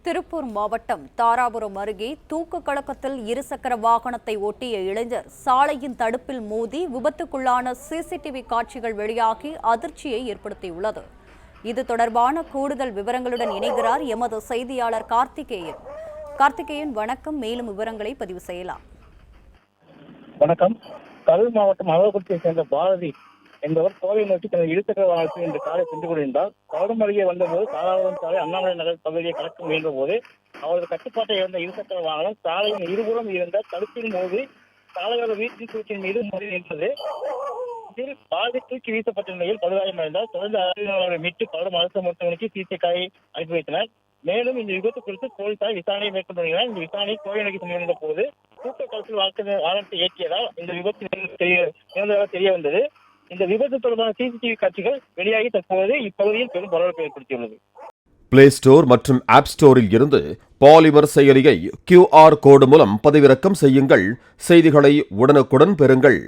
திருப்பூர் மாவட்டம் தாராபுரம் அருகே தூக்கு கலக்கத்தில் இருசக்கர வாகனத்தை ஓட்டிய இளைஞர் சாலையின் தடுப்பில் மோதி விபத்துக்குள்ளான சிசிடிவி காட்சிகள் வெளியாகி அதிர்ச்சியை ஏற்படுத்தியுள்ளது. இது தொடர்பான கூடுதல் விவரங்களுடன் இணைகிறார் எமது செய்தியாளர் கார்த்திகேயன். கார்த்திகேயன், வணக்கம். மேலும் விவரங்களை பதிவு செய்யலாம். வணக்கம். கரூர் மாவட்டம் அவலக்குறிச்சியை சேர்ந்த பாரதி என்பவர் கோவை நோக்கி தனது இருசக்கர வாகனத்தில் இன்று காலை சென்று கொண்டிருந்தார். கரூர் அருகே வந்தபோது தாராபுரம் சாலை அண்ணாமலை நகர் பகுதியை கடக்க முயன்ற போது அவரது கட்டுப்பாட்டை இழந்த இருசக்கர வாகனம் சாலையின் இருபுறம் இருந்த தடுப்பின் போது சாலையோர வீட்டின் சூழ்ச்சியின் மீது மோதி நின்றது. இதில் பாதி தூக்கி வீசப்பட்ட நிலையில் படுகாயமடைந்தார். தொடர்ந்து அவரை மீட்டு கரூர் அரசு மருத்துவமனைக்கு சிகிச்சைக்காக அனுப்பி வைத்தனர். மேலும் இந்த விபத்து குறித்து போலீசார் விசாரணை மேற்கொண்டு வருகிறார். இந்த விசாரணை கோவை நோக்கி சென்றிருந்த போது தூக்க கலத்தில் வாகனத்தை இயக்கியதால் இந்த விபத்து தெரிய வந்தது. இந்த விபத்து தொடர்பான சிசிடிவி காட்சிகள் வெளியாகி தற்போது இப்பகுதியில் பெரும் பரபரப்பை ஏற்படுத்தியுள்ளது. பிளே ஸ்டோர் மற்றும் ஆப் ஸ்டோரில் இருந்து பாலிமர் செயலியை QR கோடு மூலம் பதிவிறக்கம் செய்யுங்கள். செய்திகளை உடனுக்குடன் பெறுங்கள்.